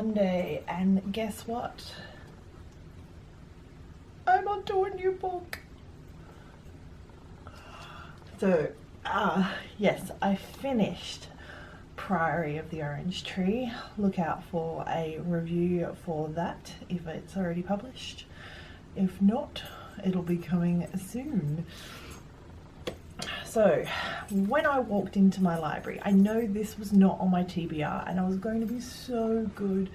Monday, and guess what? I'm onto a new book. So, yes, I finished Priory of the Orange Tree. Look out for a review for that if it's already published. If not, it'll be coming soon. So, when I walked into my library, I know this was not on my TBR, and I was going to be so good.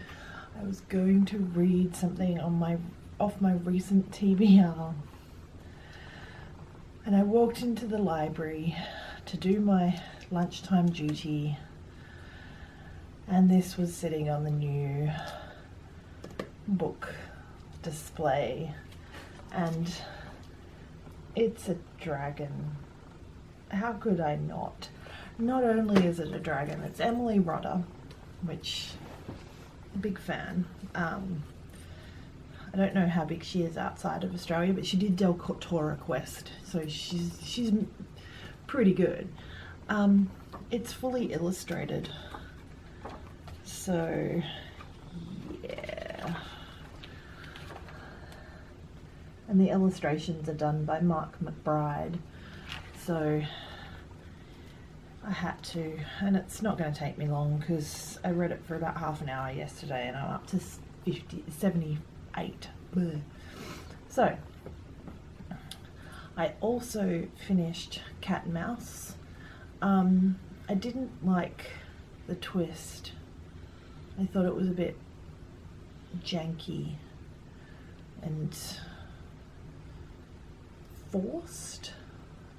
I was going to read something on off my recent TBR. And I walked into the library to do my lunchtime duty, and this was sitting on the new book display, and it's a dragon. How could I not? Not only is it a dragon, it's Emily Rodda, which I'm a big fan. I don't know how big she is outside of Australia, but she did Deltora Quest, so she's pretty good. It's fully illustrated, so yeah. And the illustrations are done by Mark McBride, so I had to, and it's not going to take me long because I read it for about half an hour yesterday and I'm up to 78. Bleh. So I also finished Cat and Mouse. I didn't like the twist. I thought it was a bit janky and forced.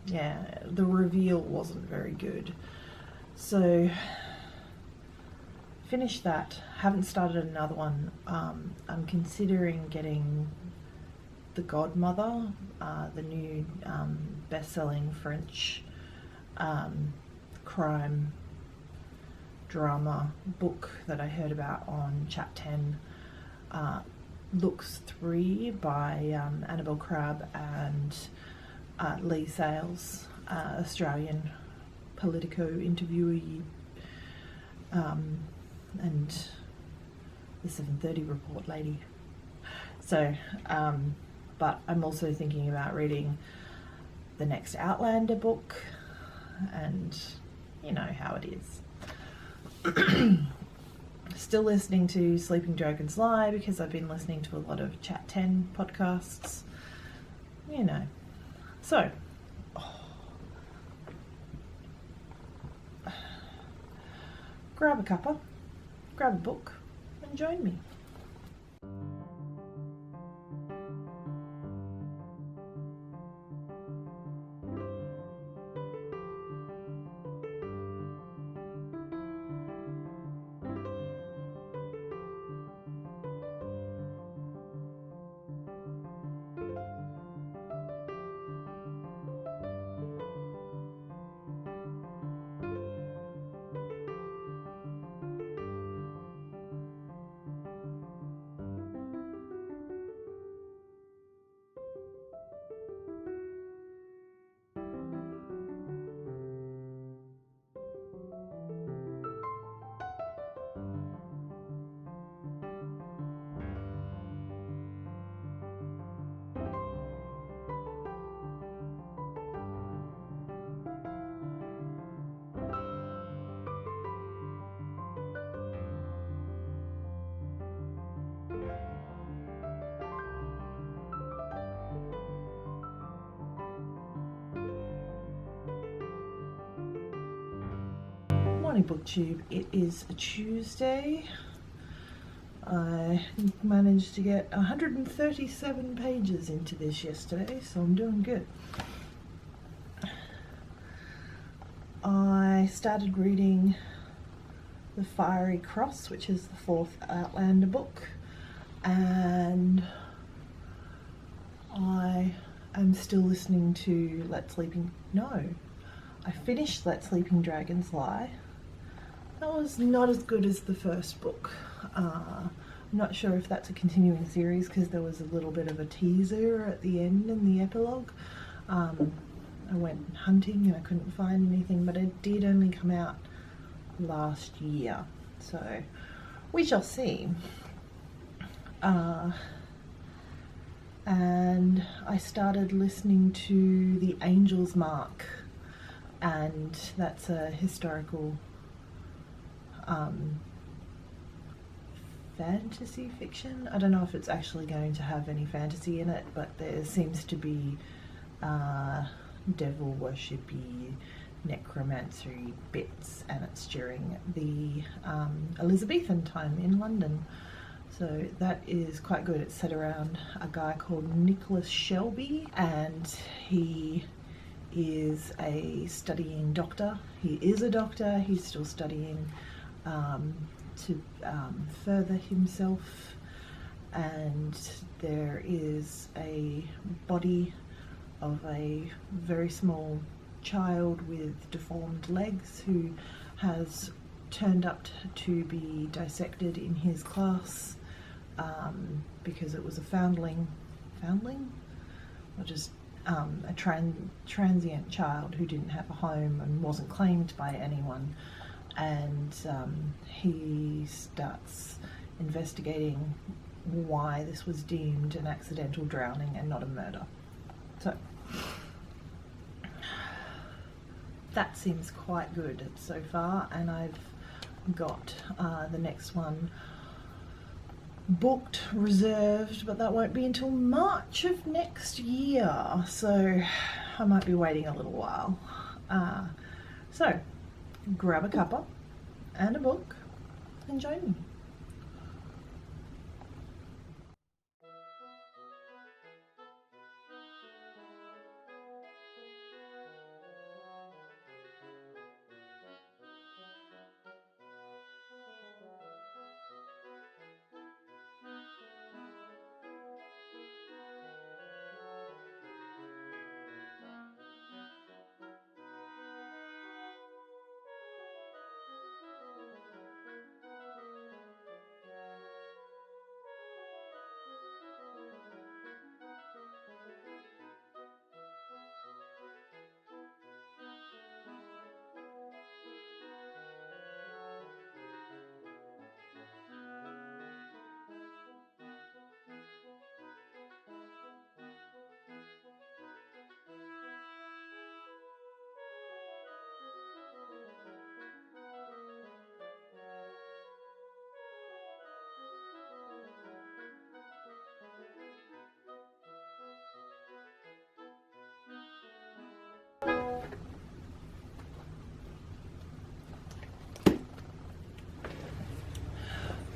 Yeah, the reveal wasn't very good. So finished that. Haven't started another one. I'm considering getting The Godmother, the new best-selling French crime drama book that I heard about on Chat 10. Looks 3 by Annabelle Crabb and Lee Sales, Australian Politico interviewee, and the 7:30 report lady. So, but I'm also thinking about reading the next Outlander book, and you know how it is. Still listening to Sleeping Dragons Lie because I've been listening to a lot of Chat 10 podcasts, you know. So, grab a cuppa, grab a book, and join me. Morning booktube. It is a Tuesday. I managed to get 137 pages into this yesterday, so I'm doing good. I started reading The Fiery Cross, which is the 4th Outlander book, and I am still listening to I finished Let Sleeping Dragons Lie. That was not as good as the first book. I'm not sure if that's a continuing series because there was a little bit of a teaser at the end in the epilogue. I went hunting and I couldn't find anything, but it did only come out last year. So we shall see. And I started listening to The Angel's Mark, and that's a historical fantasy fiction. I don't know if it's actually going to have any fantasy in it, but there seems to be devil worshipy, necromancy bits, and it's during the Elizabethan time in London. So that is quite good. It's set around a guy called Nicholas Shelby, and he is a studying doctor. He is a doctor. He's still studying to further himself, and there is a body of a very small child with deformed legs who has turned up to be dissected in his class because it was a foundling, or just a transient child who didn't have a home and wasn't claimed by anyone, and he starts investigating why this was deemed an accidental drowning and not a murder. So that seems quite good so far, and I've got the next one booked, reserved, but that won't be until March of next year, so I might be waiting a little while. So grab a cuppa and a book and join me.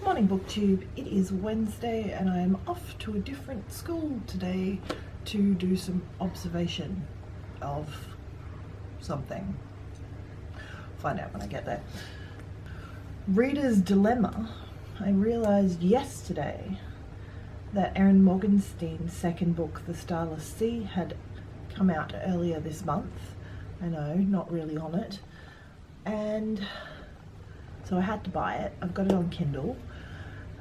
Morning booktube. It is Wednesday and I am off to a different school today to do some observation of something. Find out when I get there. Reader's Dilemma. I realised yesterday that Erin Morgenstein's second book, The Starless Sea, had come out earlier this month. I know, not really on it. And so I had to buy it. I've got it on Kindle.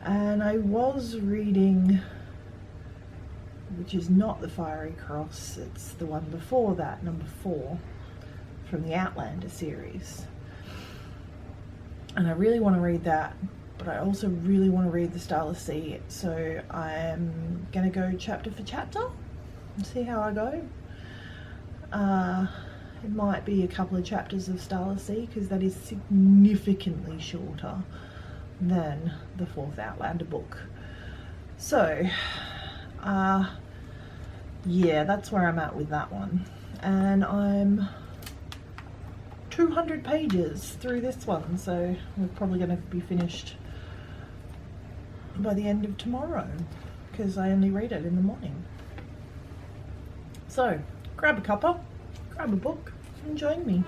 And I was reading, which is not The Fiery Cross, it's the one before that, number 4, from the Outlander series. And I really want to read that, but I also really want to read The Starless Sea, so I'm going to go chapter for chapter and see how I go. It might be a couple of chapters of Starless Sea, because that is significantly shorter than the 4th Outlander book. So yeah, that's where I'm at with that one, and I'm 200 pages through this one, so we're probably going to be finished by the end of tomorrow, because I only read it in the morning. So grab a cuppa, grab a book and join me.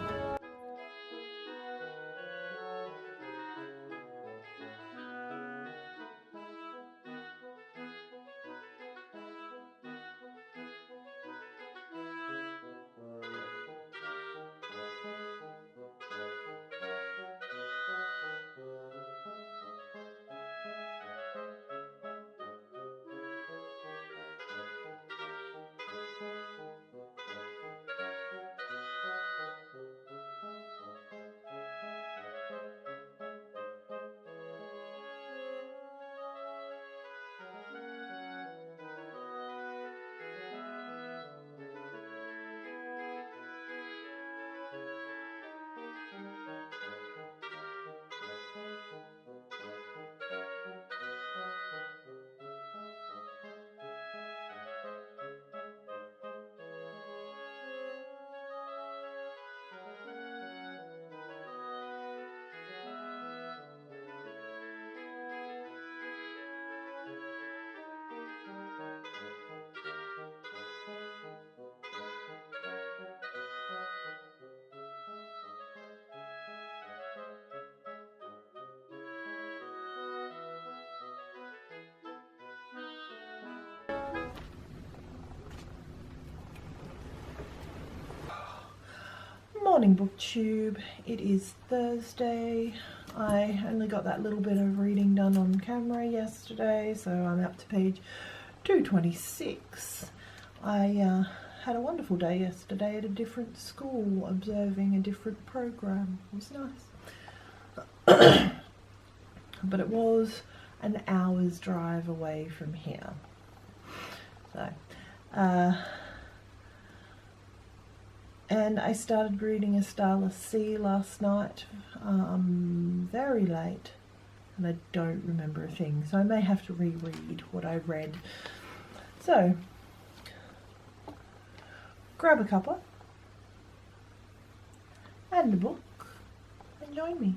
morning, booktube. It is Thursday. I only got that little bit of reading done on camera yesterday, so I'm up to page 226. I had a wonderful day yesterday at a different school, observing a different program. It was nice. But it was an hour's drive away from here. So, and I started reading A Starless Sea last night, very late, and I don't remember a thing, so I may have to reread what I read. So, grab a cuppa and a book and join me.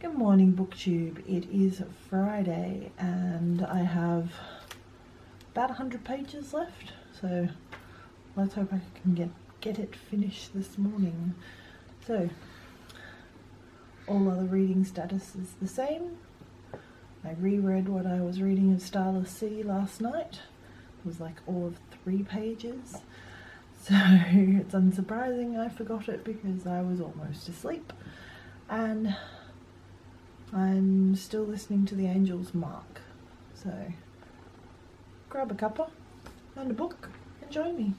Good morning, booktube. It is Friday and I have about 100 pages left, so let's hope I can get it finished this morning. So all other reading status is the same. I reread what I was reading of Starless Sea last night. It was like all of 3 pages, so it's unsurprising I forgot it because I was almost asleep. And I'm still listening to The Angel's Mark, so grab a cuppa and a book and join me.